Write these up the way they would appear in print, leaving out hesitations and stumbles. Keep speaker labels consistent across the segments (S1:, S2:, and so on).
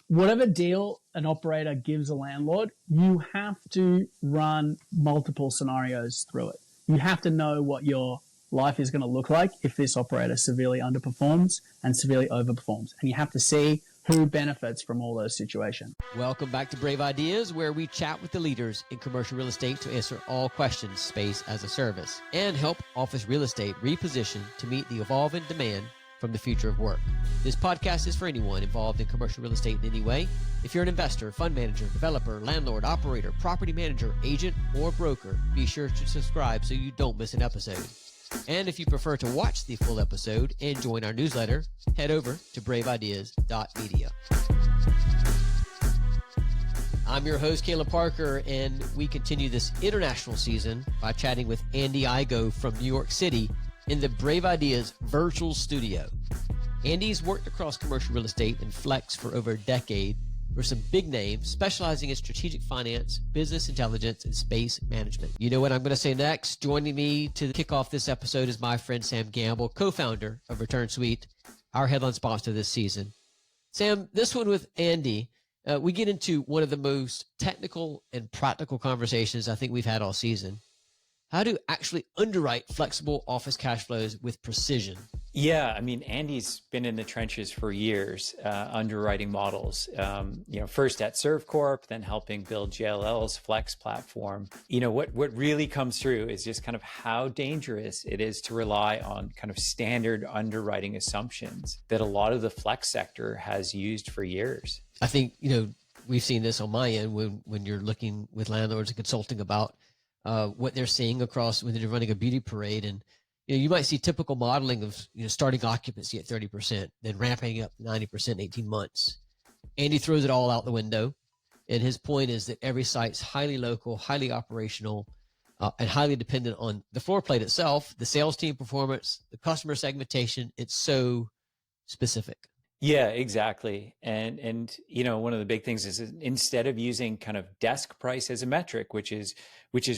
S1: whatever deal an operator gives a landlord, you have to run multiple scenarios through it. You have to know what your life is going to look like if this operator severely underperforms and severely overperforms. And you have to see who benefits from all those situations.
S2: Welcome back to Brave Ideas, where we chat with the leaders in commercial real estate to answer all questions space as a service and help office real estate reposition to meet the evolving demand from the future of work. This podcast is for anyone involved in commercial real estate in any way. If you're an investor, fund manager, developer, landlord, operator, property manager, agent, or broker, be sure to subscribe so you don't miss an episode. And if you prefer to watch the full episode and join our newsletter, head over to braveideas.media. I'm your host, Caleb Parker, and we continue this international season by chatting with Andy Igoe from New York City in the Brave Ideas virtual studio. Andy's worked across commercial real estate and flex for over a decade for some big names, specializing in strategic finance, business intelligence, and space management. You know what I'm going to say next? Joining me to kick off this episode is my friend Sam Gamble, co-founder of Return Suite, our headline sponsor this season. Sam, this one with Andy, we get into one of the most technical and practical conversations I think we've had all season. How to actually underwrite flexible office cash flows with precision.
S3: Yeah, I mean, Andy's been in the trenches for years, underwriting models, first at ServCorp, then helping build JLL's Flex platform. What really comes through is just kind of how dangerous it is to rely on kind of standard underwriting assumptions that a lot of the Flex sector has used for years.
S2: I think, we've seen this on my end when you're looking with landlords and consulting about what they're seeing across when they're running a beauty parade. And you might see typical modeling of starting occupancy at 30%, then ramping up 90% in 18 months. Andy throws it all out the window. And his point is that every site's highly local, highly operational, and highly dependent on the floor plate itself, the sales team performance, the customer segmentation. It's so specific.
S3: Yeah, exactly. And one of the big things is instead of using kind of desk price as a metric, which is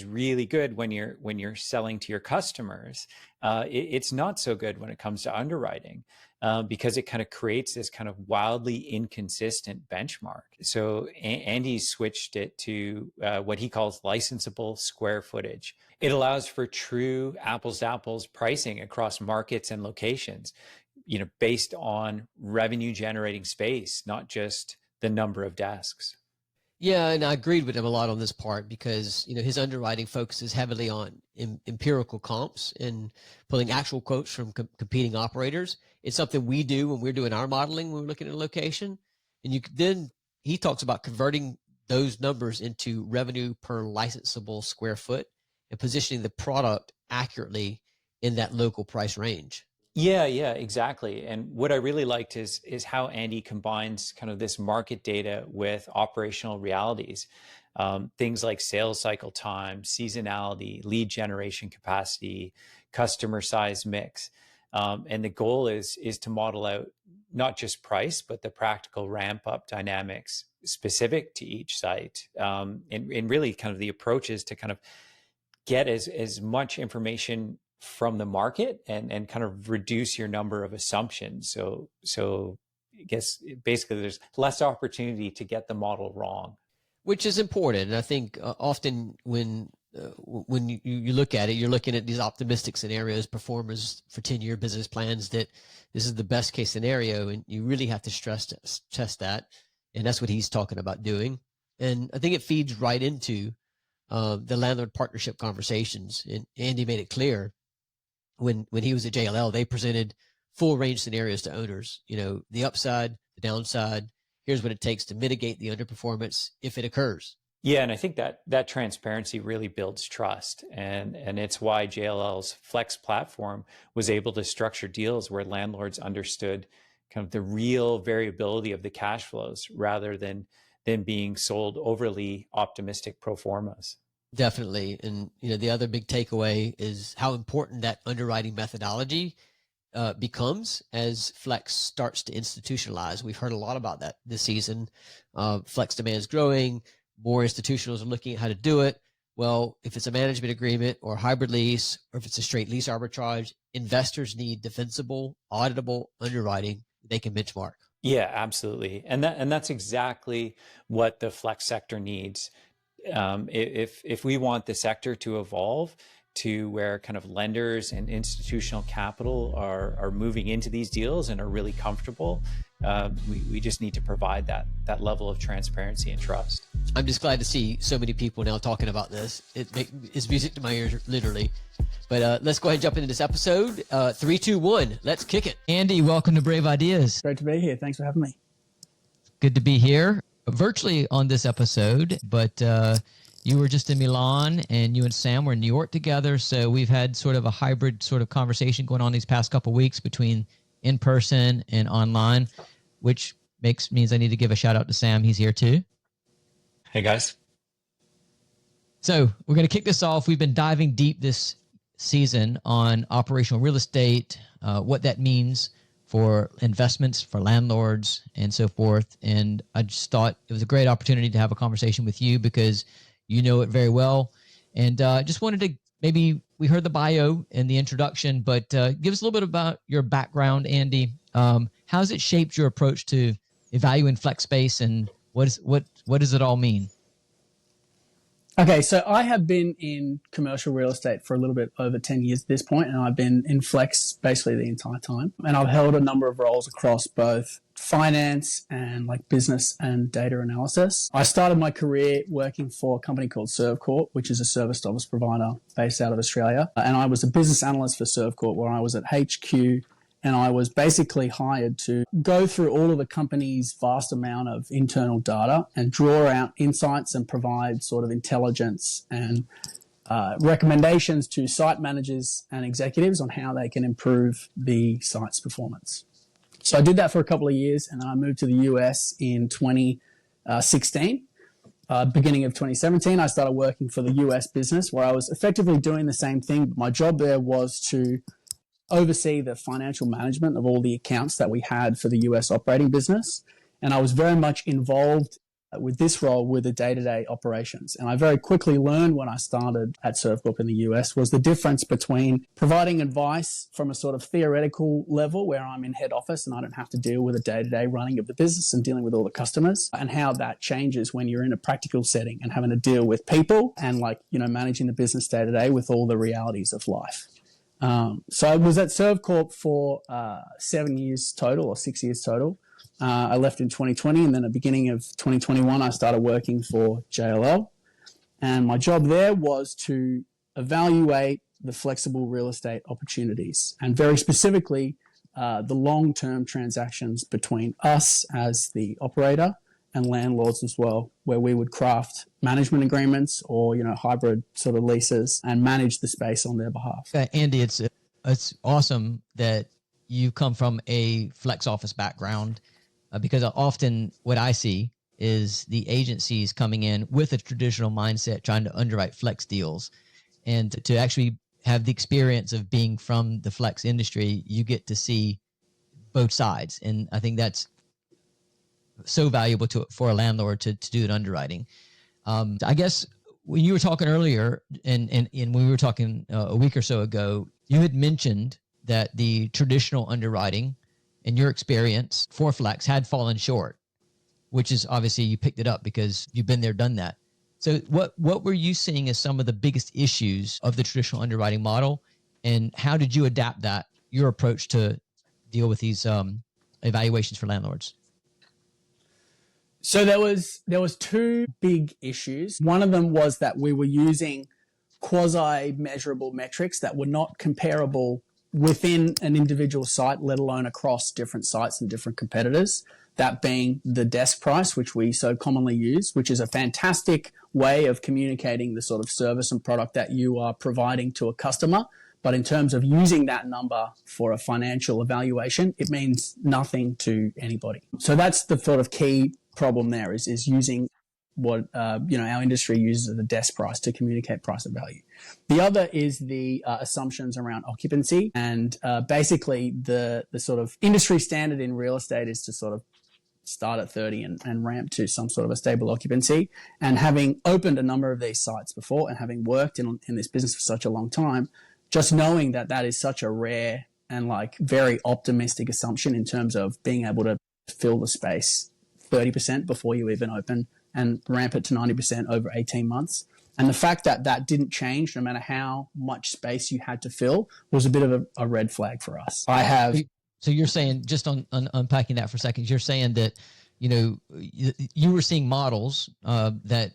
S3: really good when you're selling to your customers, it's not so good when it comes to underwriting, because it kind of creates this kind of wildly inconsistent benchmark. So Andy switched it to what he calls licensable square footage. It allows for true apples to apples pricing across markets and locations, based on revenue generating space, not just the number of desks.
S2: Yeah, and I agreed with him a lot on this part because, his underwriting focuses heavily on empirical comps and pulling actual quotes from competing operators. It's something we do when we're doing our modeling, when we're looking at a location. And then he talks about converting those numbers into revenue per licensable square foot and positioning the product accurately in that local price range.
S3: Yeah, exactly. And what I really liked is how Andy combines kind of this market data with operational realities, things like sales cycle time, seasonality, lead generation capacity, customer size mix. And the goal is to model out not just price, but the practical ramp up dynamics specific to each site. And really kind of the approach is to kind of get as much information from the market and kind of reduce your number of assumptions. So I guess basically there's less opportunity to get the model wrong.
S2: Which is important. And I think often when you look at it, you're looking at these optimistic scenarios, performers for 10-year business plans, that this is the best case scenario. And you really have to stress test that. And that's what he's talking about doing. And I think it feeds right into the landlord partnership conversations. And Andy made it clear when he was at JLL, they presented full range scenarios to owners, the upside, the downside. Here's what it takes to mitigate the underperformance if it occurs.
S3: Yeah, and I think that transparency really builds trust. And it's why JLL's Flex platform was able to structure deals where landlords understood kind of the real variability of the cash flows rather than being sold overly optimistic pro formas.
S2: Definitely. And, the other big takeaway is how important that underwriting methodology becomes as Flex starts to institutionalize. We've heard a lot about that this season. Flex demand is growing. More institutionals are looking at how to do it. Well, if it's a management agreement or a hybrid lease, or if it's a straight lease arbitrage, investors need defensible, auditable underwriting they can benchmark.
S3: Yeah, absolutely. And that's exactly what the flex sector needs. If we want the sector to evolve to where kind of lenders and institutional capital are moving into these deals and are really comfortable, we just need to provide that level of transparency and trust.
S2: I'm just glad to see so many people now talking about this. It's music to my ears, literally. But let's go ahead and jump into this episode. 3, 2, 1. Let's kick it.
S4: Andy, welcome to Brave Ideas.
S1: Great to be here. Thanks for having me.
S4: Good to be here virtually on this episode, but you were just in Milan and you and Sam were in New York together. So we've had sort of a hybrid sort of conversation going on these past couple of weeks between in person and online, which means I need to give a shout out to Sam. He's here too.
S3: Hey guys.
S4: So we're going to kick this off. We've been diving deep this season on operational real estate, what that means for investments, for landlords, and so forth. And I just thought it was a great opportunity to have a conversation with you because you know it very well. And just wanted to maybe, we heard the bio and the introduction, but give us a little bit about your background, Andy. How's it shaped your approach to evaluating flex space, and what does it all mean?
S1: Okay, so I have been in commercial real estate for a little bit over 10 years at this point, and I've been in flex basically the entire time. And I've held a number of roles across both finance and like business and data analysis. I started my career working for a company called Servcorp, which is a serviced office provider based out of Australia. And I was a business analyst for Servcorp, where I was at HQ, and I was basically hired to go through all of the company's vast amount of internal data and draw out insights and provide sort of intelligence and recommendations to site managers and executives on how they can improve the site's performance. So I did that for a couple of years, and then I moved to the US in 2016. Beginning of 2017, I started working for the US business, where I was effectively doing the same thing. My job there was to oversee the financial management of all the accounts that we had for the US operating business. And I was very much involved with this role with the day-to-day operations. And I very quickly learned when I started at Servcorp in the US was the difference between providing advice from a sort of theoretical level, where I'm in head office and I don't have to deal with the day-to-day running of the business and dealing with all the customers, and how that changes when you're in a practical setting and having to deal with people and managing the business day-to-day with all the realities of life. So I was at Servcorp for 7 years total, or 6 years total. I left in 2020, and then at the beginning of 2021, I started working for JLL. And my job there was to evaluate the flexible real estate opportunities, and very specifically, the long-term transactions between us as the operator and landlords as well, where we would craft management agreements or, hybrid sort of leases and manage the space on their behalf.
S4: Andy, it's awesome that you come from a flex office background, because often what I see is the agencies coming in with a traditional mindset trying to underwrite flex deals. And to actually have the experience of being from the flex industry, you get to see both sides. And I think that's so valuable for a landlord to do an underwriting. I guess when you were talking earlier, and when we were talking a week or so ago, you had mentioned that the traditional underwriting, in your experience for flex, had fallen short, which is obviously you picked it up because you've been there, done that. So what were you seeing as some of the biggest issues of the traditional underwriting model, and how did you adapt your approach to deal with these evaluations for landlords?
S1: So there was two big issues. One of them was that we were using quasi-measurable metrics that were not comparable within an individual site, let alone across different sites and different competitors. That being the desk price, which we so commonly use, which is a fantastic way of communicating the sort of service and product that you are providing to a customer. But in terms of using that number for a financial evaluation, it means nothing to anybody. So that's the sort of key problem there, is using what our industry uses as a desk price to communicate price and value. The other is the assumptions around occupancy, and basically the sort of industry standard in real estate is to sort of start at 30 and ramp to some sort of a stable occupancy. And having opened a number of these sites before and having worked in this business for such a long time, just knowing that is such a rare and very optimistic assumption in terms of being able to fill the space 30% before you even open and ramp it to 90% over 18 months. And the fact that that didn't change, no matter how much space you had to fill, was a bit of a red flag for us.
S4: So you're saying, just on unpacking that for a second, you're saying that, you were seeing models that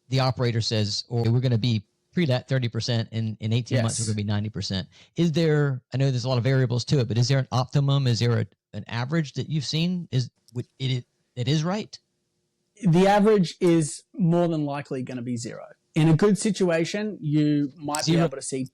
S4: the operator says, or we're going to be pre-dat 30%, in 18 months, we're going to be 90%. Is there, I know there's a lot of variables to it, but is there an optimum? Is there an average that you've seen? It is right?
S1: The average is more than likely going to be zero. In a good situation, you might be able to see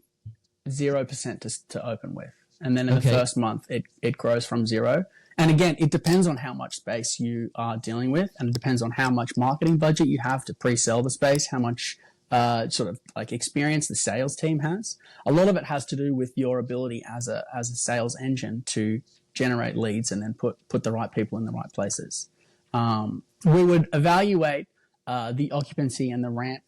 S1: 0% to open with. And then in the first month, it grows from zero. And again, it depends on how much space you are dealing with, and it depends on how much marketing budget you have to pre-sell the space, how much sort of like experience the sales team has. A lot of it has to do with your ability as a sales engine to generate leads and then put the right people in the right places. We would evaluate the occupancy and the ramp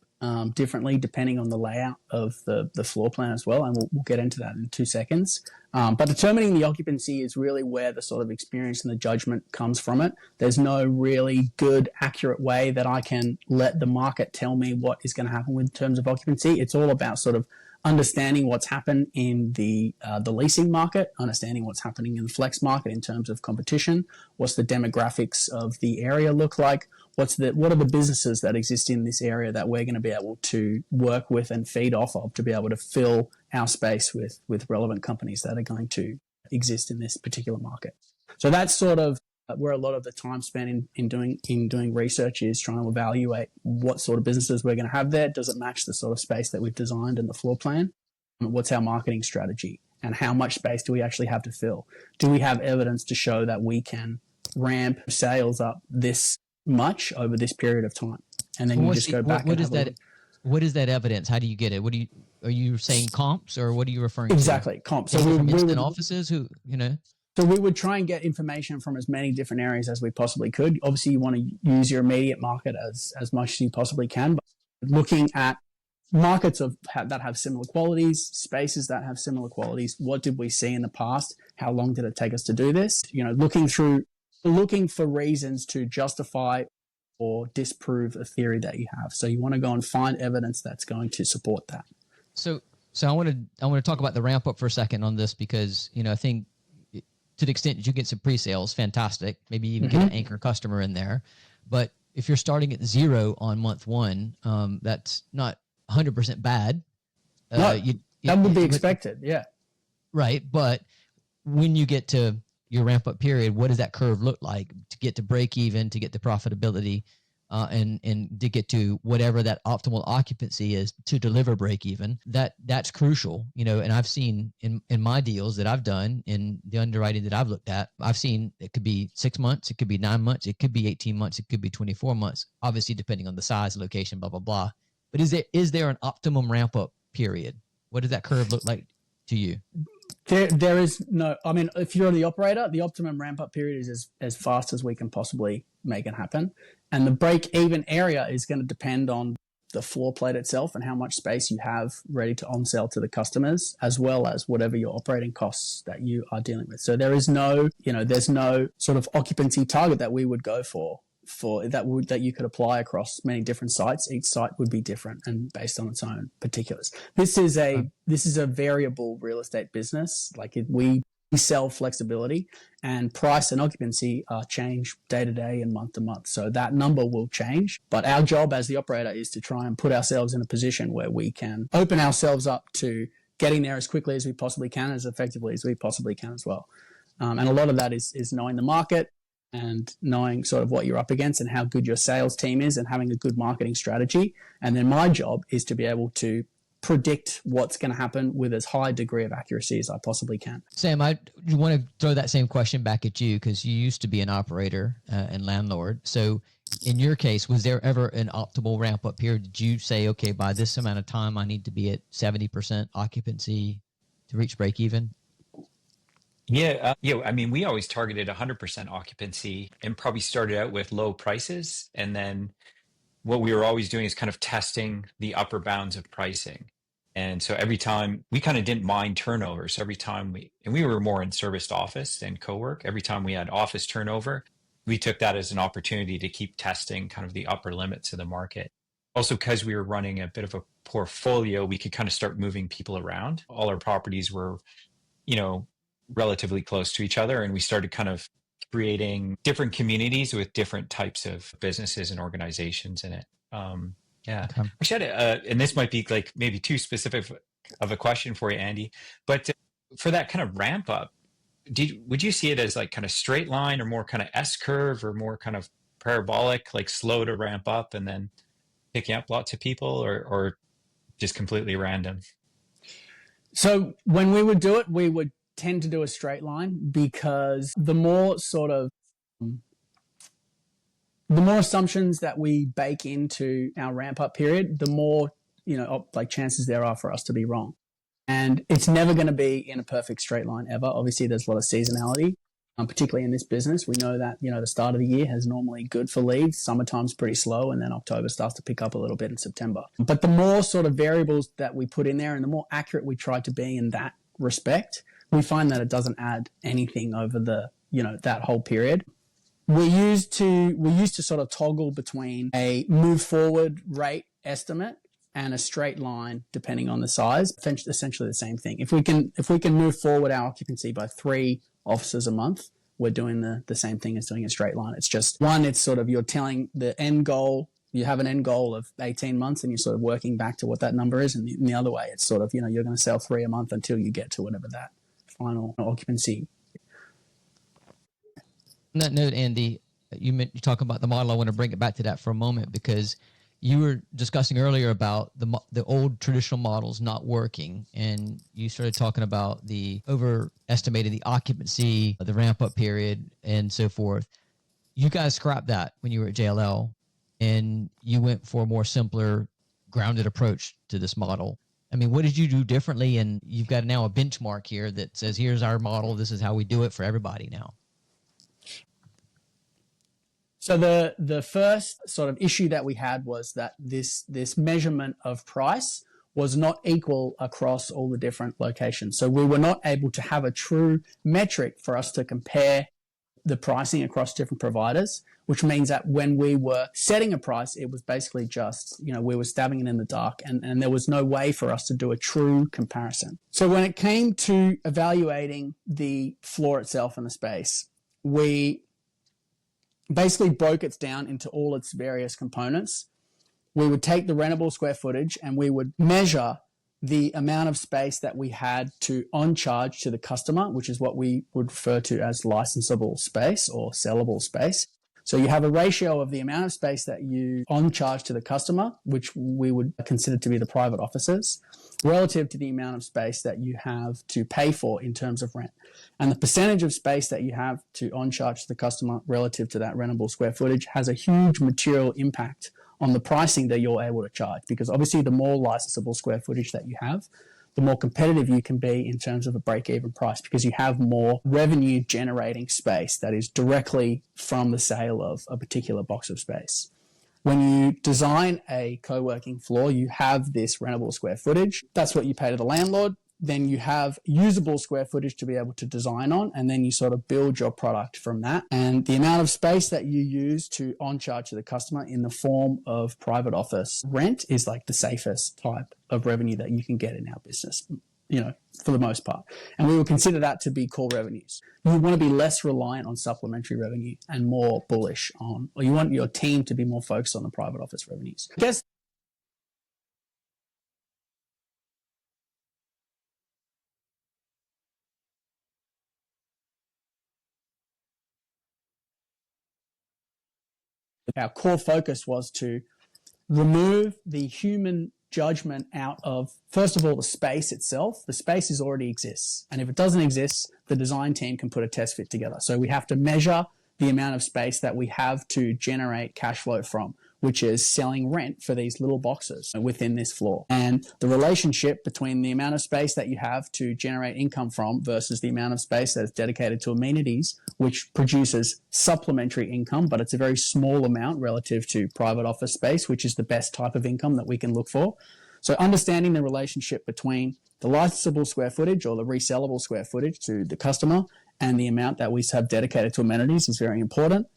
S1: differently depending on the layout of the floor plan as well, and we'll get into that in 2 seconds. But determining the occupancy is really where the sort of experience and the judgment comes from it. There's no really good, accurate way that I can let the market tell me what is going to happen in terms of occupancy. It's all about sort of understanding what's happened in the leasing market, understanding what's happening in the flex market in terms of competition, what's the demographics of the area look like, what are the businesses that exist in this area that we're going to be able to work with and feed off of to be able to fill our space with relevant companies that are going to exist in this particular market. So that's sort of where a lot of the time spent in doing research is trying to evaluate what sort of businesses we're going to have there. Does it match the sort of space that we've designed in the floor plan? What's our marketing strategy? And how much space do we actually have to fill? Do we have evidence to show that we can ramp sales up this much over this period of time? And then you just go back.
S4: What is that evidence? How do you get it? Are you saying comps, or what are you referring to?
S1: Exactly, comps.
S4: So from instant offices
S1: So we would try and get information from as many different areas as we possibly could. Obviously, you want to use your immediate market as much as you possibly can, but looking at markets that have similar qualities, spaces that have similar qualities. What did we see in the past? How long did it take us to do this? Looking for reasons to justify or disprove a theory that you have. So you want to go and find evidence that's going to support that.
S4: So I want to talk about the ramp up for a second on this, because I think to the extent that you get some pre-sales, fantastic. Maybe even get an anchor customer in there. But if you're starting at zero on month one, that's not 100% bad.
S1: That would be expected, yeah.
S4: Right, but when you get to your ramp up period, what does that curve look like to get to break even, to get to profitability, and to get to whatever that optimal occupancy is to deliver break even? That's crucial, and I've seen in my deals that I've done, in the underwriting that I've looked at, I've seen it could be 6 months, it could be 9 months, it could be 18 months, it could be 24 months, obviously depending on the size, location, blah, blah, blah. But is there an optimum ramp up period? What does that curve look like to you?
S1: There is no, I mean, if you're the operator, the optimum ramp up period is as fast as we can possibly make it happen. And the break even area is going to depend on the floor plate itself and how much space you have ready to on sell to the customers, as well as whatever your operating costs that you are dealing with. So there is no, there's no sort of occupancy target that we would go for that you could apply across many different sites. Each site would be different and based on its own particulars. This is a variable real estate business. Like we sell flexibility, and price and occupancy change day to day and month to month. So that number will change. But our job as the operator is to try and put ourselves in a position where we can open ourselves up to getting there as quickly as we possibly can, as effectively as we possibly can as well. And a lot of that is knowing the market and knowing sort of what you're up against and how good your sales team is and having a good marketing strategy. And then my job is to be able to predict what's going to happen with as high a degree of accuracy as I possibly can.
S4: Sam, I want to throw that same question back at you, because you used to be an operator and landlord. So in your case, was there ever an optimal ramp up period? Did you say, okay, by this amount of time, I need to be at 70% occupancy to reach break even?
S3: Yeah. I mean, we always targeted 100% occupancy and probably started out with low prices. And then what we were always doing is kind of testing the upper bounds of pricing. And so every time we kind of didn't mind turnover. So every time we were more in serviced office than co-work, every time we had office turnover, we took that as an opportunity to keep testing kind of the upper limits of the market. Also, because we were running a bit of a portfolio, we could kind of start moving people around. All our properties were, relatively close to each other, and we started kind of creating different communities with different types of businesses and organizations in it. Yeah.
S4: Okay.
S3: I should, and this might be like maybe too specific of a question for you, Andy, but for that kind of ramp up, would you see it as like kind of straight line or more kind of S curve or more kind of parabolic, like slow to ramp up and then picking up lots of people, or just completely random?
S1: So when we would do it, we would tend to do a straight line, because the more assumptions that we bake into our ramp up period, the more, chances there are for us to be wrong. And it's never going to be in a perfect straight line ever. Obviously, there's a lot of seasonality, particularly in this business. We know that, the start of the year is normally good for leads. Summertime's pretty slow, and then October starts to pick up a little bit in September. But the more sort of variables that we put in there and the more accurate we try to be in that respect, we find that it doesn't add anything over the, that whole period. We used to sort of toggle between a move forward rate estimate and a straight line depending on the size. Essentially the same thing. If we can move forward our occupancy by 3 offices a month, we're doing the same thing as doing a straight line. It's just one, it's sort of you're telling the end goal. You have an end goal of 18 months and you're sort of working back to what that number is. And the other way, it's sort of, you're going to sell 3 a month until you get to whatever that final occupancy.
S4: On that note, Andy, you talk about the model. I want to bring it back to that for a moment, because you were discussing earlier about the old traditional models not working, and you started talking about the overestimated the occupancy, the ramp up period, and so forth. You guys scrapped that when you were at JLL, and you went for a more simpler, grounded approach to this model. I mean, what did you do differently? And you've got now a benchmark here that says, here's our model. This is how we do it for everybody now.
S1: So the first sort of issue that we had was that this measurement of price was not equal across all the different locations. So we were not able to have a true metric for us to compare the pricing across different providers, which means that when we were setting a price, it was basically just, we were stabbing it in the dark, and there was no way for us to do a true comparison. So when it came to evaluating the floor itself and the space, we basically broke it down into all its various components. We would take the rentable square footage and we would measure the amount of space that we had to on charge to the customer, which is what we would refer to as licensable space or sellable space. So you have a ratio of the amount of space that you on charge to the customer, which we would consider to be the private offices, relative to the amount of space that you have to pay for in terms of rent. And the percentage of space that you have to on charge to the customer relative to that rentable square footage has a huge material impact on the pricing that you're able to charge, because obviously the more licensable square footage that you have, the more competitive you can be in terms of a break-even price, because you have more revenue generating space that is directly from the sale of a particular box of space. When you design a co-working floor, you have this rentable square footage. That's what you pay to the landlord. Then you have usable square footage to be able to design on, and then you sort of build your product from that. And the amount of space that you use to on charge to the customer in the form of private office rent is like the safest type of revenue that you can get in our business, for the most part. And we would consider that to be core revenues. You want to be less reliant on supplementary revenue and more bullish on, or you want your team to be more focused on the private office revenues. I guess our core focus was to remove the human judgment out of, first of all, the space itself. The space already exists. And if it doesn't exist, the design team can put a test fit together. So we have to measure the amount of space that we have to generate cash flow from, which is selling rent for these little boxes within this floor. And the relationship between the amount of space that you have to generate income from versus the amount of space that is dedicated to amenities, which produces supplementary income, but it's a very small amount relative to private office space, which is the best type of income that we can look for. So understanding the relationship between the licensable square footage or the resellable square footage to the customer and the amount that we have dedicated to amenities is very important.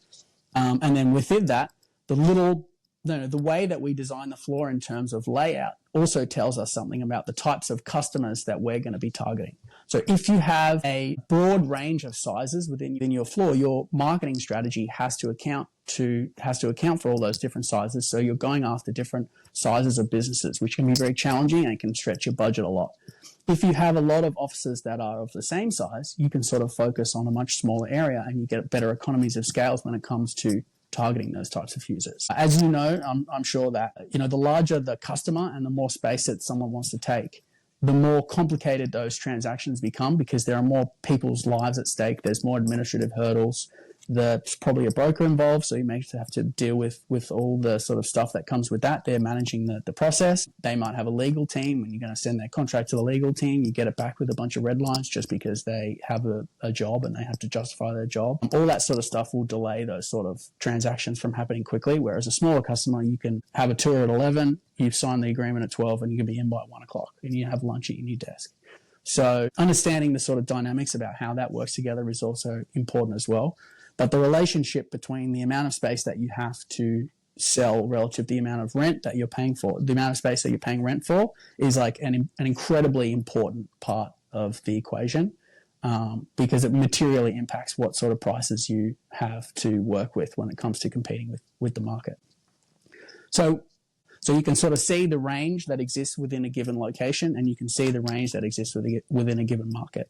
S1: And then within that, the way that we design the floor in terms of layout also tells us something about the types of customers that we're going to be targeting. So if you have a broad range of sizes within your floor, your marketing strategy has to account for all those different sizes. So you're going after different sizes of businesses, which can be very challenging and can stretch your budget a lot. If you have a lot of offices that are of the same size, you can sort of focus on a much smaller area and you get better economies of scales when it comes to targeting those types of users. As you know, I'm sure that, the larger the customer and the more space that someone wants to take, the more complicated those transactions become because there are more people's lives at stake. There's more administrative hurdles. There's probably a broker involved, so you may have to deal with all the sort of stuff that comes with that. They're managing the process. They might have a legal team. When you're going to send their contract to the legal team, you get it back with a bunch of red lines just because they have a job and they have to justify their job. All that sort of stuff will delay those sort of transactions from happening quickly, whereas a smaller customer, you can have a tour at 11, you sign the agreement at 12, and you can be in by 1 o'clock, and you have lunch at your new desk. So understanding the sort of dynamics about how that works together is also important as well. But the relationship between the amount of space that you have to sell relative to the amount of rent that you're paying for, the amount of space that you're paying rent for, is like an incredibly important part of the equation because it materially impacts what sort of prices you have to work with when it comes to competing with the market. So you can sort of see the range that exists within a given location, and you can see the range that exists within a given market.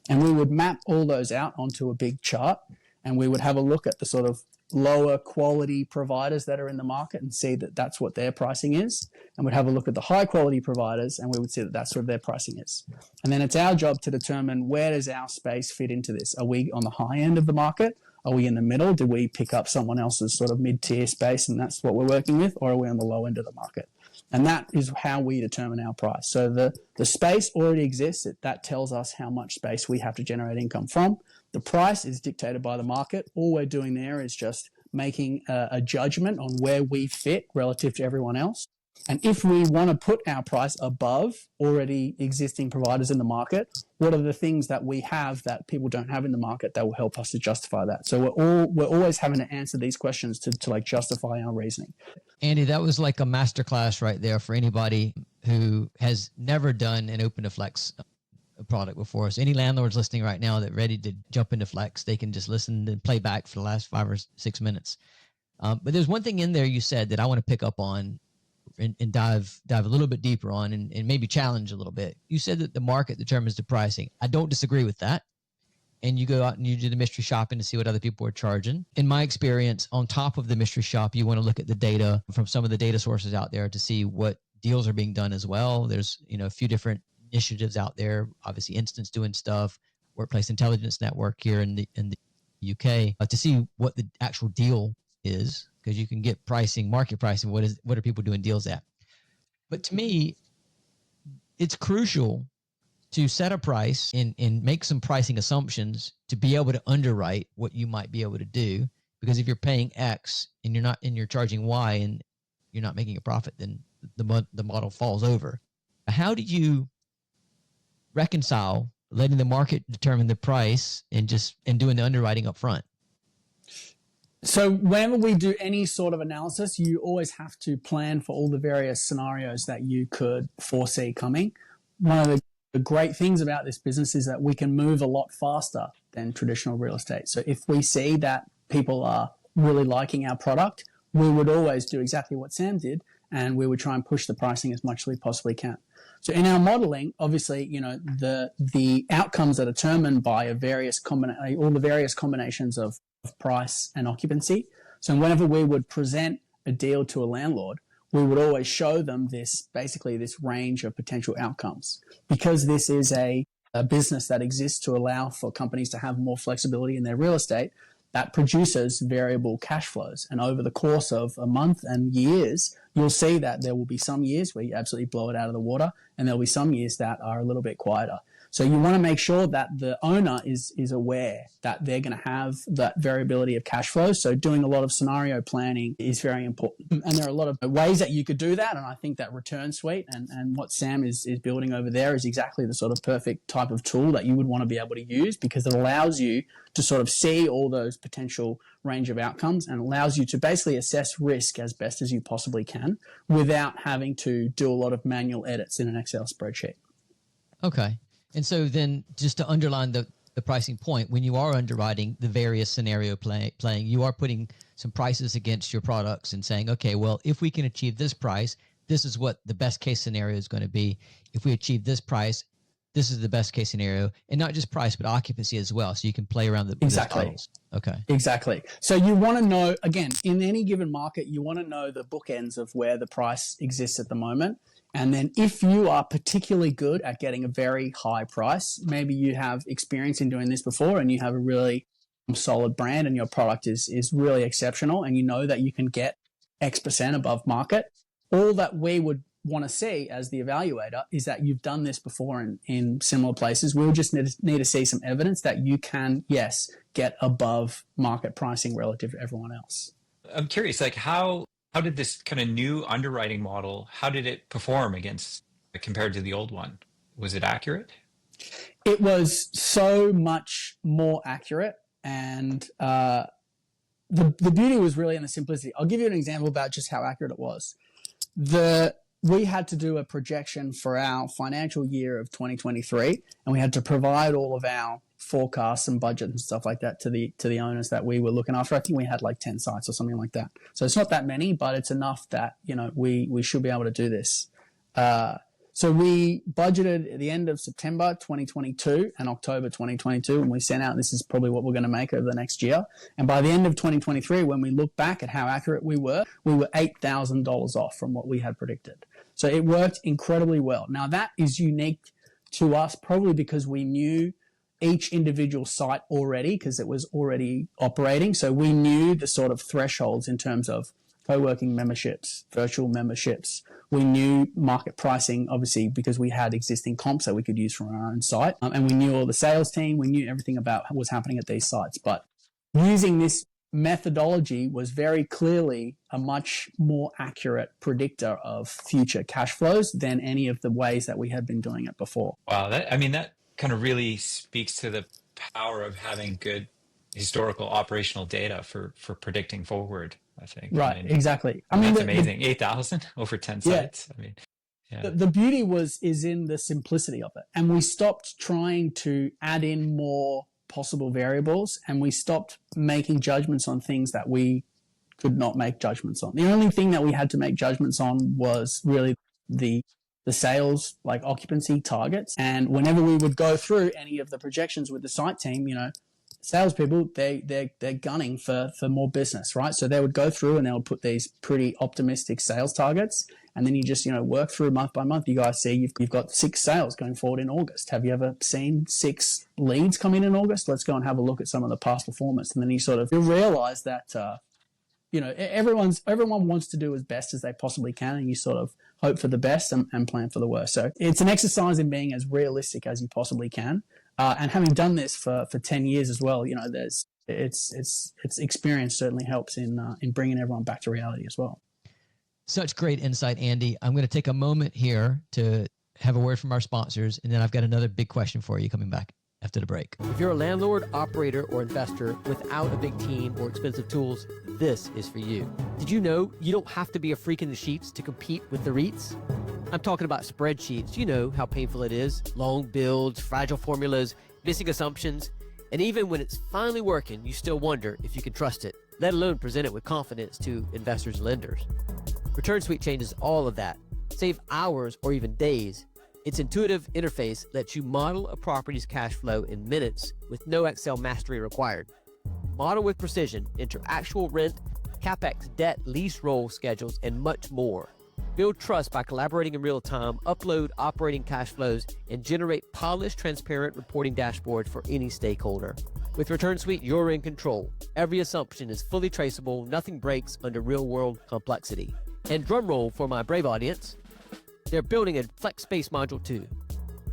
S1: And we would map all those out onto a big chart, and we would have a look at the sort of lower quality providers that are in the market and see that that's what their pricing is. And we'd have a look at the high quality providers, and we would see that that's what their pricing is. And then it's our job to determine, where does our space fit into this? Are we on the high end of the market? Are we in the middle? Do we pick up someone else's sort of mid-tier space and that's what we're working with? Or are we on the low end of the market? And that is how we determine our price. So the space already exists. That tells us how much space we have to generate income from. The price is dictated by the market. All we're doing there is just making a judgment on where we fit relative to everyone else. And if we want to put our price above already existing providers in the market, what are the things that we have that people don't have in the market that will help us to justify that? So we're always having to answer these questions to like justify our reasoning.
S4: Andy, that was like a masterclass right there for anybody who has never done an open to flex product before. So any landlords listening right now that ready to jump into flex, they can just listen and play back for the last 5 or 6 minutes. But there's one thing in there you said that I want to pick up on and dive a little bit deeper on and maybe challenge a little bit. You said that the market determines the pricing. I don't disagree with that. And you go out and you do the mystery shopping to see what other people are charging. In my experience, on top of the mystery shop, you want to look at the data from some of the data sources out there to see what deals are being done as well. There's, a few different initiatives out there. Obviously, Instance doing stuff, Workplace Intelligence Network here in the UK, to see what the actual deal is, because you can get pricing, market pricing. What are people doing deals at? But to me, it's crucial to set a price and make some pricing assumptions to be able to underwrite what you might be able to do. Because if you're paying X and you're charging Y and you're not making a profit, then the model falls over. How do you reconcile letting the market determine the price and doing the underwriting up front?
S1: So whenever we do any sort of analysis, you always have to plan for all the various scenarios that you could foresee coming. One of the great things about this business is that we can move a lot faster than traditional real estate. So if we see that people are really liking our product, we would always do exactly what Sam did, and we would try and push the pricing as much as we possibly can. So in our modeling, obviously, the outcomes are determined by all the various combinations of price and occupancy. So whenever we would present a deal to a landlord, we would always show them this range of potential outcomes. Because this is a business that exists to allow for companies to have more flexibility in their real estate, that produces variable cash flows. And over the course of a month and years, you'll see that there will be some years where you absolutely blow it out of the water, and there'll be some years that are a little bit quieter. So you want to make sure that the owner is aware that they're going to have that variability of cash flow. So doing a lot of scenario planning is very important. And there are a lot of ways that you could do that. And I think that Return Suite and what Sam is building over there is exactly the sort of perfect type of tool that you would want to be able to use, because it allows you to sort of see all those potential range of outcomes and allows you to basically assess risk as best as you possibly can without having to do a lot of manual edits in an Excel spreadsheet.
S4: Okay. And so then just to underline the pricing point, when you are underwriting the various scenario playing, you are putting some prices against your products and saying, okay, well, if we can achieve this price, this is what the best case scenario is going to be. If we achieve this price, this is the best case scenario, and not just price, but occupancy as well. So you can play around with
S1: exactly.
S4: titles. Okay.
S1: Exactly. So you want to know, again, in any given market, you want to know the bookends of where the price exists at the moment. And then if you are particularly good at getting a very high price, maybe you have experience in doing this before and you have a really solid brand and your product is really exceptional and you know that you can get X% above market, all that we would want to see as the evaluator is that you've done this before in similar places. We'll just need to see some evidence that you can, yes, get above market pricing relative to everyone else.
S3: I'm curious, like how did this kind of new underwriting model, how did it perform compared to the old one? Was it accurate?
S1: It was so much more accurate, and the beauty was really in the simplicity. I'll give you an example about just how accurate it was. We had to do a projection for our financial year of 2023, and we had to provide all of our forecasts and budget and stuff like that to the owners that we were looking after. I think we had like 10 sites or something like that. So it's not that many, but it's enough that, we should be able to do this. So we budgeted at the end of September 2022 and October 2022, and we sent out, this is probably what we're going to make over the next year. And by the end of 2023, when we look back at how accurate we were $8,000 off from what we had predicted. So it worked incredibly well. Now that is unique to us, probably because we knew each individual site already, because it was already operating. So we knew the sort of thresholds in terms of co-working memberships, virtual memberships. We knew market pricing, obviously, because we had existing comps that we could use from our own site. And we knew all the sales team. We knew everything about what was happening at these sites. But using this methodology was very clearly a much more accurate predictor of future cash flows than any of the ways that we had been doing it before.
S3: Wow. That kind of really speaks to the power of having good historical operational data for predicting forward, I think.
S1: Right, exactly.
S3: That's amazing. 8,000 over 10 sites. Yeah.
S1: The beauty is in the simplicity of it. And we stopped trying to add in more possible variables, and we stopped making judgments on things that we could not make judgments on. The only thing that we had to make judgments on was really the sales, like occupancy targets. And whenever we would go through any of the projections with the site team, salespeople, they're gunning for more business, right? So they would go through and they would put these pretty optimistic sales targets. And then you just, work through month by month. You guys see you've got 6 sales going forward in August. Have you ever seen 6 leads come in August? Let's go and have a look at some of the past performance. And then you realize that, everyone wants to do as best as they possibly can. And you sort of hope for the best and plan for the worst. So it's an exercise in being as realistic as you possibly can. And having done this for 10 years as well, it's experience certainly helps in bringing everyone back to reality as well.
S4: Such great insight, Andy. I'm going to take a moment here to have a word from our sponsors, and then I've got another big question for you coming back after the break.
S2: If you're a landlord, operator, or investor without a big team or expensive tools, this is for you. Did you know you don't have to be a freak in the sheets to compete with the REITs? I'm talking about spreadsheets. You know how painful it is. Long builds, fragile formulas, missing assumptions. And even when it's finally working, you still wonder if you can trust it, let alone present it with confidence to investors and lenders. Return Suite changes all of that. Save hours or even days. Its intuitive interface lets you model a property's cash flow in minutes with no Excel mastery required. Model with precision, enter actual rent, CapEx, debt, lease roll schedules, and much more. Build trust by collaborating in real time, upload operating cash flows, and generate polished, transparent reporting dashboards for any stakeholder. With Return Suite, you're in control. Every assumption is fully traceable, nothing breaks under real-world complexity. And drumroll for my brave audience, they're building a flex space module too.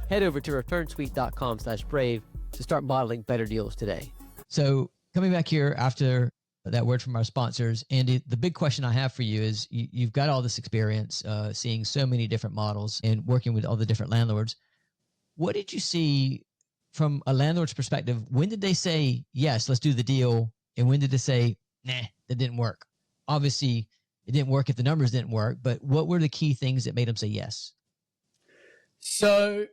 S2: Head over to returnsuite.com/brave to start modeling better deals today.
S4: So coming back here after that word from our sponsors, Andy, the big question I have for you is you've got all this experience seeing so many different models and working with all the different landlords. What did you see from a landlord's perspective? When did they say, yes, let's do the deal? And when did they say, nah, that didn't work? Obviously, it didn't work if the numbers didn't work, but what were the key things that made them say yes?
S1: So,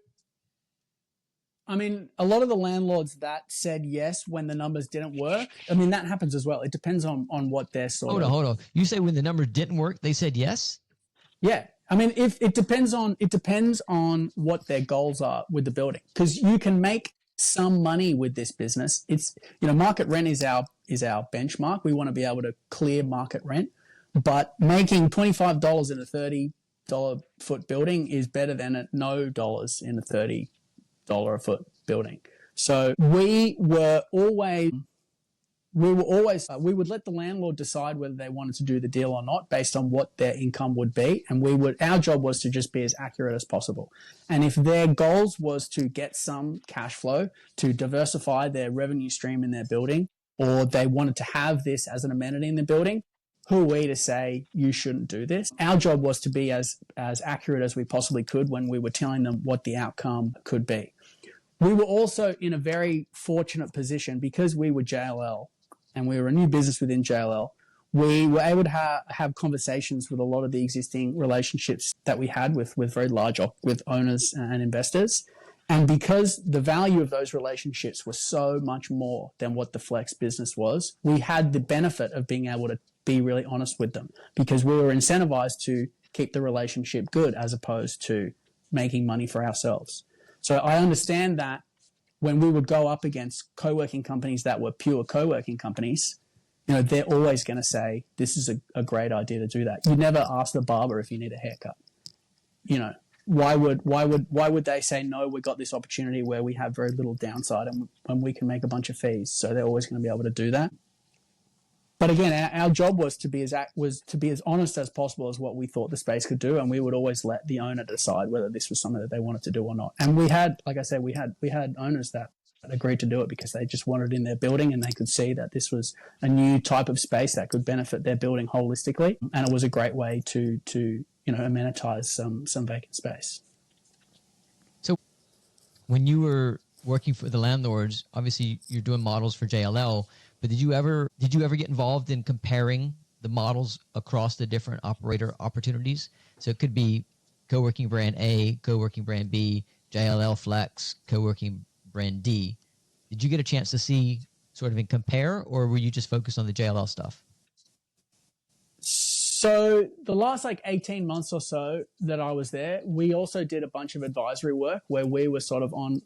S1: I mean, a lot of the landlords that said yes when the numbers didn't work, I mean, that happens as well. It depends on what they're
S4: Hold on. You say when the numbers didn't work, they said yes?
S1: Yeah. I mean, if it depends on what their goals are with the building, because you can make some money with this business. It's, market rent is our benchmark. We want to be able to clear market rent, but making $25 in a $30 foot building is better than at no dollars in a $30 a foot building. So we would let the landlord decide whether they wanted to do the deal or not based on what their income would be. And our job was to just be as accurate as possible. And if their goals was to get some cash flow to diversify their revenue stream in their building, or they wanted to have this as an amenity in the building, who are we to say you shouldn't do this? Our job was to be as accurate as we possibly could when we were telling them what the outcome could be. We were also in a very fortunate position because we were JLL and we were a new business within JLL. We were able to have conversations with a lot of the existing relationships that we had with very large with owners and investors. And because the value of those relationships was so much more than what the Flex business was, we had the benefit of being able to be really honest with them because we were incentivized to keep the relationship good as opposed to making money for ourselves. So I understand that when we would go up against co-working companies that were pure co-working companies, they're always going to say, this is a great idea to do that. You never ask the barber if you need a haircut. Why would they say, no, we got this opportunity where we have very little downside and we can make a bunch of fees. So they're always going to be able to do that. But again, our job was to be as honest as possible as what we thought the space could do, and we would always let the owner decide whether this was something that they wanted to do or not. And we had, like I said, we had owners that agreed to do it because they just wanted it in their building and they could see that this was a new type of space that could benefit their building holistically, and it was a great way to amenitize some vacant space.
S4: So, when you were working for the landlords, obviously you're doing models for JLL. But did you ever get involved in comparing the models across the different operator opportunities? So it could be co-working brand A, co-working brand B, JLL Flex, co-working brand D. Did you get a chance to see sort of and compare, or were you just focused on the JLL stuff?
S1: So the last 18 months or so that I was there, we also did a bunch of advisory work where we were sort of on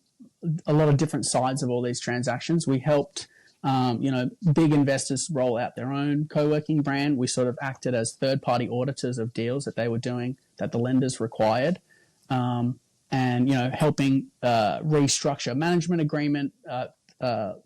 S1: a lot of different sides of all these transactions. We helped big investors roll out their own co-working brand. We sort of acted as third-party auditors of deals that they were doing that the lenders required, and helping restructure management agreement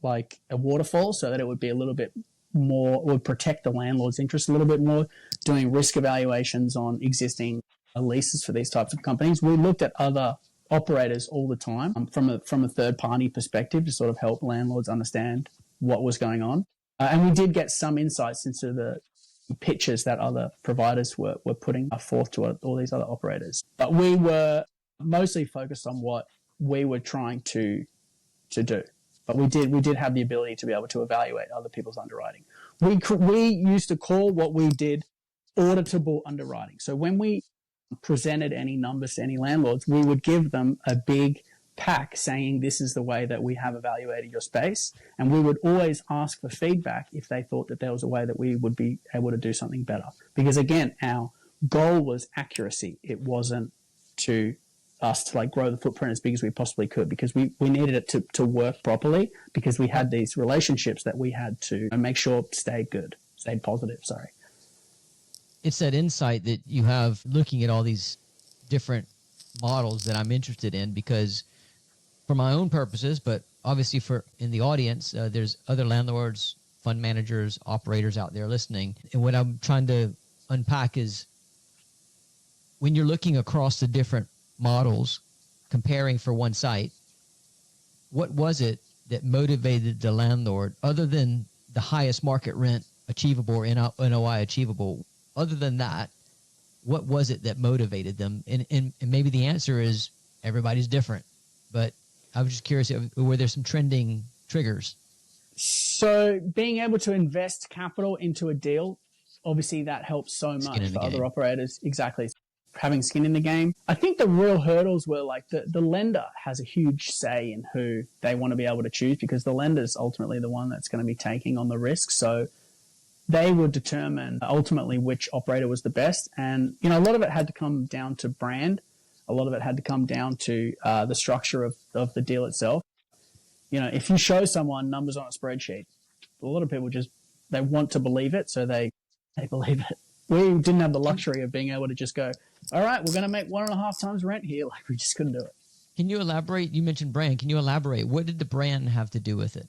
S1: like a waterfall so that it would be a little bit more, would protect the landlord's interest a little bit more, doing risk evaluations on existing leases for these types of companies. We looked at other operators all the time from a third-party perspective to sort of help landlords understand what was going on. And we did get some insights into the pitches that other providers were putting forth to all these other operators. But we were mostly focused on what we were trying to do. But we did have the ability to be able to evaluate other people's underwriting. We used to call what we did auditable underwriting. So when we presented any numbers to any landlords, we would give them a big pack saying this is the way that we have evaluated your space, and we would always ask for feedback if they thought that there was a way that we would be able to do something better, because again, our goal was accuracy. It wasn't to us to grow the footprint as big as we possibly could, because we needed it to work properly, because we had these relationships that we had to make sure stayed positive.
S4: It's that insight that you have looking at all these different models that I'm interested in, because for my own purposes, but obviously in the audience, there's other landlords, fund managers, operators out there listening. And what I'm trying to unpack is when you're looking across the different models comparing for one site, what was it that motivated the landlord, other than the highest market rent achievable or NOI achievable? Other than that, what was it that motivated them? And maybe the answer is everybody's different, but I was just curious, were there some trending triggers?
S1: So being able to invest capital into a deal, obviously that helps so much for other operators. Exactly. Having skin in the game. I think the real hurdles were like the lender has a huge say in who they want to be able to choose, because the lender's ultimately the one that's going to be taking on the risk. So they would determine ultimately which operator was the best. And, a lot of it had to come down to brand. A lot of it had to come down to the structure of the deal itself. If you show someone numbers on a spreadsheet, a lot of people they want to believe it, so they believe it. We didn't have the luxury of being able to just go, all right, we're going to make 1.5 times rent here. Like, we just couldn't do it.
S4: Can you elaborate? You mentioned brand. Can you elaborate? What did the brand have to do with it?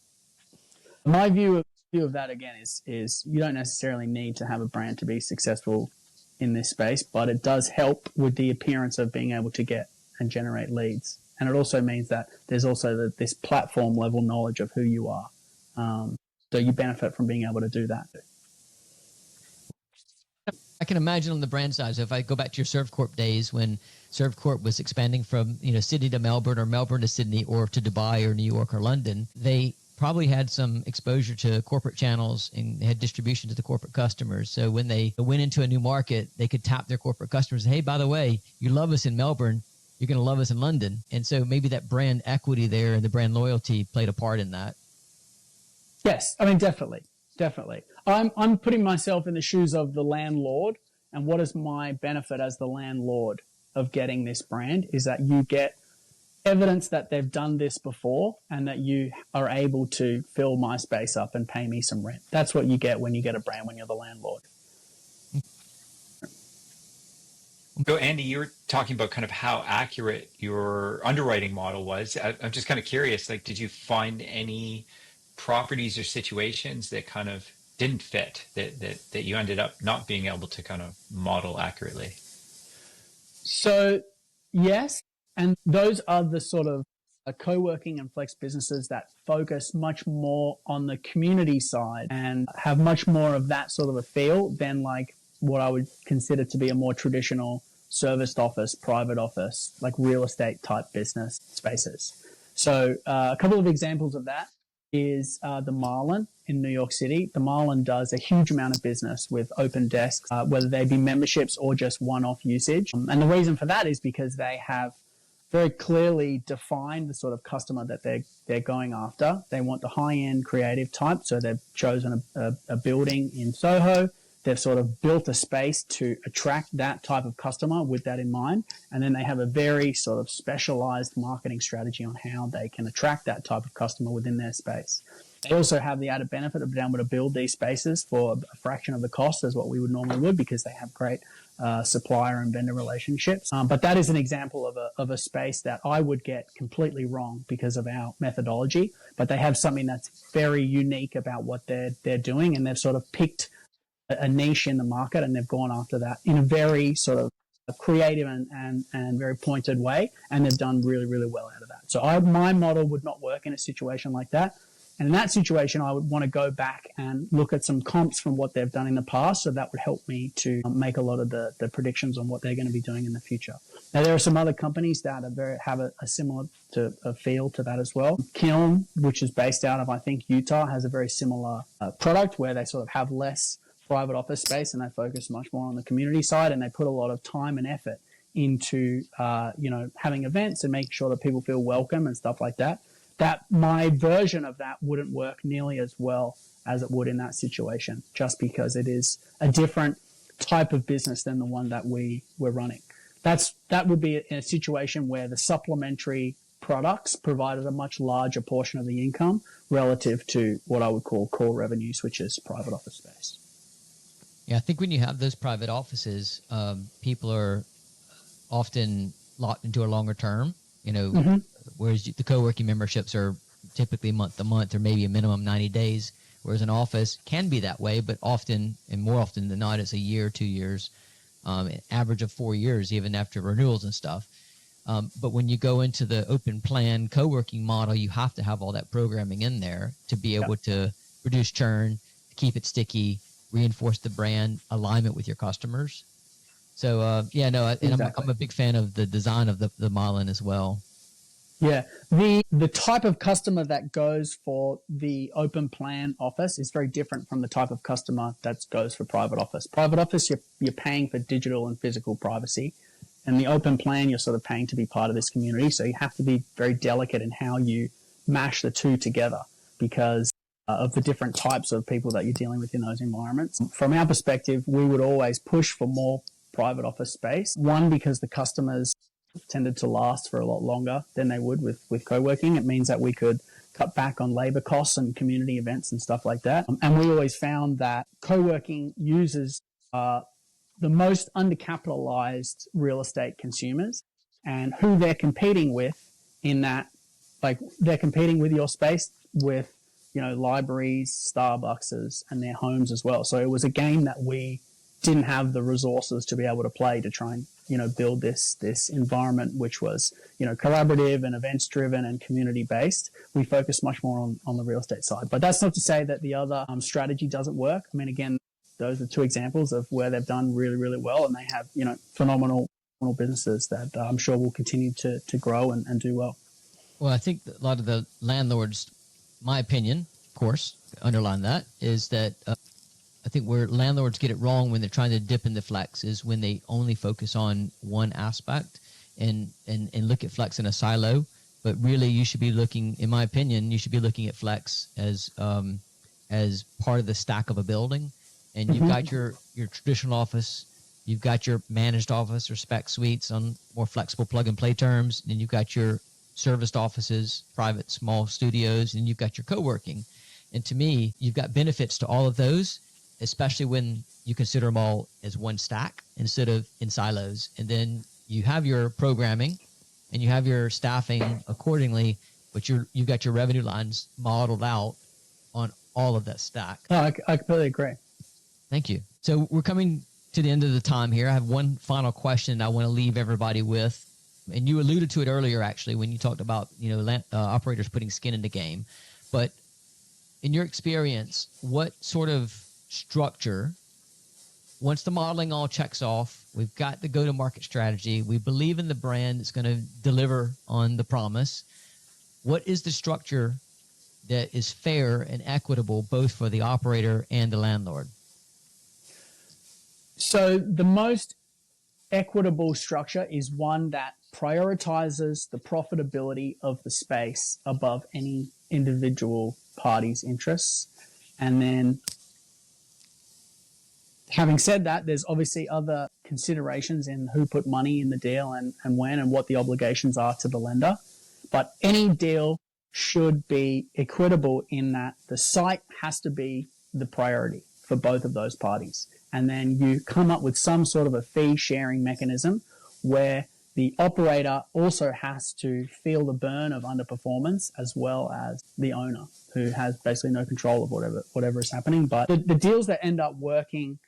S1: My view of that, again, is you don't necessarily need to have a brand to be successful in this space, but it does help with the appearance of being able to get and generate leads. And it also means that there's also this platform level knowledge of who you are. So you benefit from being able to do that.
S4: I can imagine on the brand side. So if I go back to your ServCorp days, when ServCorp was expanding from Sydney to Melbourne, or Melbourne to Sydney, or to Dubai or New York or London, they probably had some exposure to corporate channels and had distribution to the corporate customers. So when they went into a new market, they could tap their corporate customers. Hey, by the way, you love us in Melbourne, you're going to love us in London. And so maybe that brand equity there and the brand loyalty played a part in that.
S1: Yes, I mean, definitely. I'm putting myself in the shoes of the landlord, and what is my benefit as the landlord of getting this brand is that you get evidence that they've done this before and that you are able to fill my space up and pay me some rent. That's what you get when you get a brand, when you're the landlord.
S3: So, Andy, you were talking about kind of how accurate your underwriting model was. I'm just kind of curious, like, did you find any properties or situations that kind of didn't fit, that you ended up not being able to kind of model accurately?
S1: So, yes. And those are the sort of co-working and flex businesses that focus much more on the community side and have much more of that sort of a feel than like what I would consider to be a more traditional serviced office, private office, like real estate type business spaces. So a couple of examples of that is the Marlin in New York City. The Marlin does a huge amount of business with open desks, whether they be memberships or just one-off usage. And the reason for that is because they have very clearly defined the sort of customer that they're going after. They want the high-end creative type, so they've chosen a building in Soho. They've sort of built a space to attract that type of customer with that in mind. And then they have a very sort of specialized marketing strategy on how they can attract that type of customer within their space. They also have the added benefit of being able to build these spaces for a fraction of the cost as what we would normally would, because they have great supplier and vendor relationships. But that is an example of a space that I would get completely wrong because of our methodology. But they have something that's very unique about what they're doing, and they've sort of picked a niche in the market, and they've gone after that in a very sort of creative and very pointed way, and they've done really, really well out of that. So my model would not work in a situation like that. And in that situation, I would want to go back and look at some comps from what they've done in the past. So that would help me to make a lot of the predictions on what they're going to be doing in the future. Now, there are some other companies that have a similar feel to that as well. Kiln, which is based out of, I think, Utah, has a very similar product where they sort of have less private office space and they focus much more on the community side, and they put a lot of time and effort into, having events and making sure that people feel welcome and stuff like that. That my version of that wouldn't work nearly as well as it would in that situation, just because it is a different type of business than the one that we're running. That would be in a situation where the supplementary products provided a much larger portion of the income relative to what I would call core revenues, which is private office space.
S4: Yeah, I think when you have those private offices, people are often locked into a longer term, whereas the co-working memberships are typically month to month or maybe a minimum 90 days, whereas an office can be that way, but often, and more often than not, it's a year, 2 years, an average of 4 years, even after renewals and stuff. But when you go into the open plan co-working model, you have to have all that programming in there to be able to reduce churn, keep it sticky, reinforce the brand alignment with your customers. So I'm a big fan of the design of the modeling as well.
S1: Yeah, the type of customer that goes for the open plan office is very different from the type of customer that goes for private office. Private office, you're paying for digital and physical privacy, and the open plan, you're sort of paying to be part of this community. So you have to be very delicate in how you mash the two together because of the different types of people that you're dealing with in those environments. From our perspective, we would always push for more private office space. One, because the customers tended to last for a lot longer than they would with co-working. It means that we could cut back on labor costs and community events and stuff like that. And we always found that co-working uses the most undercapitalized real estate consumers, and who they're competing with in that, like they're competing with your space with, libraries, Starbuckses, and their homes as well. So it was a game that we didn't have the resources to be able to play to try and build this environment which was collaborative and events driven and community based. We focus much more on the real estate side, but that's not to say that the other strategy doesn't work. I mean, again, those are two examples of where they've done really, really well, and they have phenomenal businesses that I'm sure will continue to grow and do well.
S4: Well, I think a lot of the landlords, my opinion, of course, underline that, is that I think where landlords get it wrong when they're trying to dip into flex is when they only focus on one aspect and look at flex in a silo. But really, you should be looking, in my opinion, you should be looking at flex as part of the stack of a building. And you've got your traditional office, you've got your managed office or spec suites on more flexible plug and play terms, and you've got your serviced offices, private small studios, and you've got your co-working. And to me, you've got benefits to all of those, especially when you consider them all as one stack instead of in silos. And then you have your programming and you have your staffing accordingly, but you've got your revenue lines modeled out on all of that stack.
S1: Oh, I completely agree.
S4: Thank you. So we're coming to the end of the time here. I have one final question I want to leave everybody with. And you alluded to it earlier, actually, when you talked about, operators putting skin in the game. But in your experience, what sort of structure, once the modeling all checks off, we've got the go-to-market strategy, we believe in the brand that's going to deliver on the promise, what is the structure that is fair and equitable both for the operator and the landlord?
S1: So the most equitable structure is one that prioritizes the profitability of the space above any individual party's interests. And then, having said that, there's obviously other considerations in who put money in the deal and when and what the obligations are to the lender. But any deal should be equitable in that the site has to be the priority for both of those parties. And then you come up with some sort of a fee sharing mechanism where the operator also has to feel the burn of underperformance as well as the owner, who has basically no control of whatever is happening. But the deals that end up working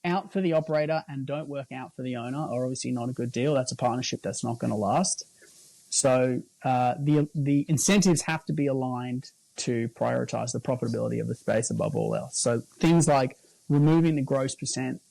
S1: out for the operator and don't work out for the owner are obviously not a good deal. That's a partnership that's not going to last. So the incentives have to be aligned to prioritize the profitability of the space above all else. So things like removing the gross percent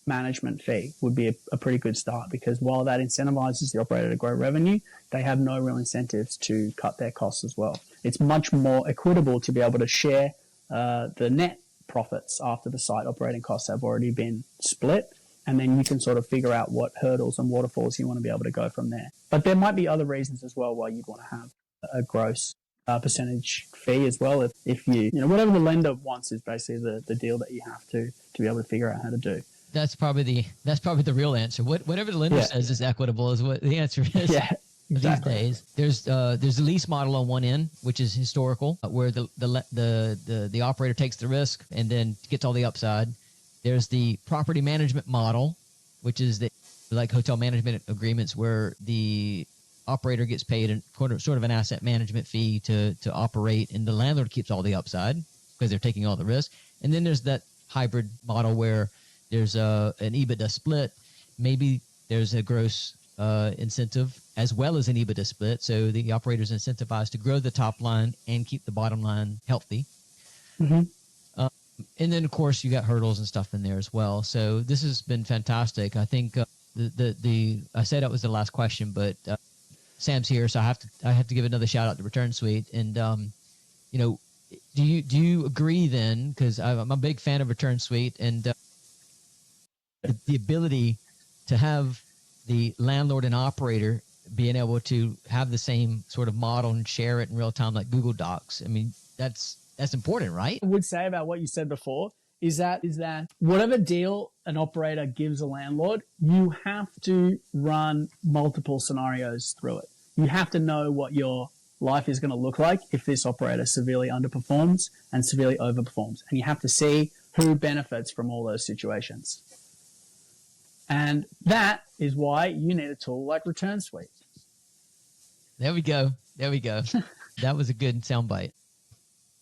S1: management fee would be a pretty good start, because while that incentivizes the operator to grow revenue, they have no real incentives to cut their costs as well. It's much more equitable to be able to share the net profits after the site operating costs have already been split, and then you can sort of figure out what hurdles and waterfalls you want to be able to go from there. But there might be other reasons as well why you'd want to have a gross percentage fee as well. If you whatever the lender wants is basically the deal that you have to be able to figure out how to do.
S4: That's probably the real answer. Whatever the lender says is equitable is what the answer is.
S1: Yeah, exactly.
S4: These days, there's a lease model on one end, which is historical, where the operator takes the risk and then gets all the upside. There's the property management model, which is like hotel management agreements, where the operator gets paid sort of an asset management fee to operate, and the landlord keeps all the upside because they're taking all the risk. And then there's that hybrid model where there's an EBITDA split. Maybe there's a gross incentive as well as an EBITDA split. So the operator's incentivized to grow the top line and keep the bottom line healthy.
S1: Mm-hmm.
S4: And then, of course, you got hurdles and stuff in there as well. So this has been fantastic. I think I said that was the last question, but Sam's here, so I have to give another shout out to Return Suite. And you know, do you agree then? Because I'm a big fan of Return Suite, and the ability to have the landlord and operator being able to have the same sort of model and share it in real time like Google Docs. I mean, that's important, right?
S1: I would say about what you said before is that whatever deal an operator gives a landlord, you have to run multiple scenarios through it. You have to know what your life is going to look like if this operator severely underperforms and severely overperforms. And you have to see who benefits from all those situations. And that is why you need a tool like Return Suite.
S4: There we go. That was a good soundbite.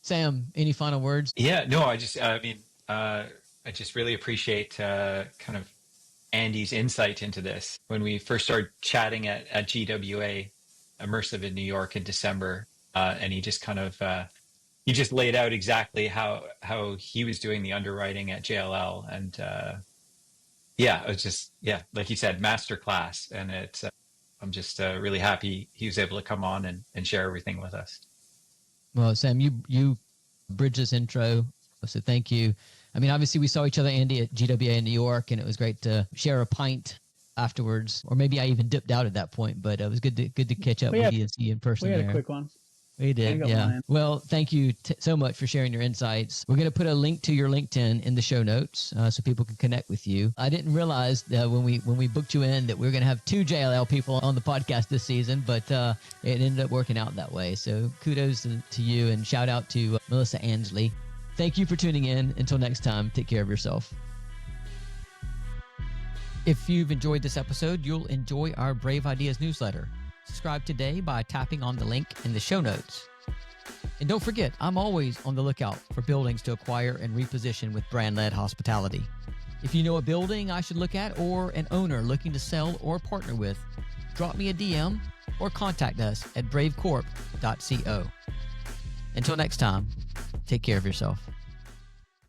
S4: Sam, any final words?
S3: Yeah, no, I just really appreciate kind of Andy's insight into this. When we first started chatting at GWA Immersive in New York in December, and he just kind of he just laid out exactly how he was doing the underwriting at JLL, and it was just like you said, masterclass. And it's I'm just really happy he was able to come on and share everything with us.
S4: Well, Sam, you bridged this intro, so thank you. I mean, obviously, we saw each other, Andy, at GWA in New York, and it was great to share a pint afterwards. Or maybe I even dipped out at that point, but it was good to catch up with you and see you in person.
S1: We had
S4: there.
S1: a quick one.
S4: We did, yeah. Well, thank you so much for sharing your insights. We're going to put a link to your LinkedIn in the show notes so people can connect with you. I didn't realize that when we booked you in that we were going to have 2 JLL people on the podcast this season, but it ended up working out that way. So kudos to you, and shout out to Melissa Ansley. Thank you for tuning in. Until next time, take care of yourself. If you've enjoyed this episode, you'll enjoy our Brave Ideas newsletter. Subscribe today by tapping on the link in the show notes. And don't forget, I'm always on the lookout for buildings to acquire and reposition with brand-led hospitality. If you know a building I should look at or an owner looking to sell or partner with, drop me a DM or contact us at bravecorp.co. Until next time, take care of yourself.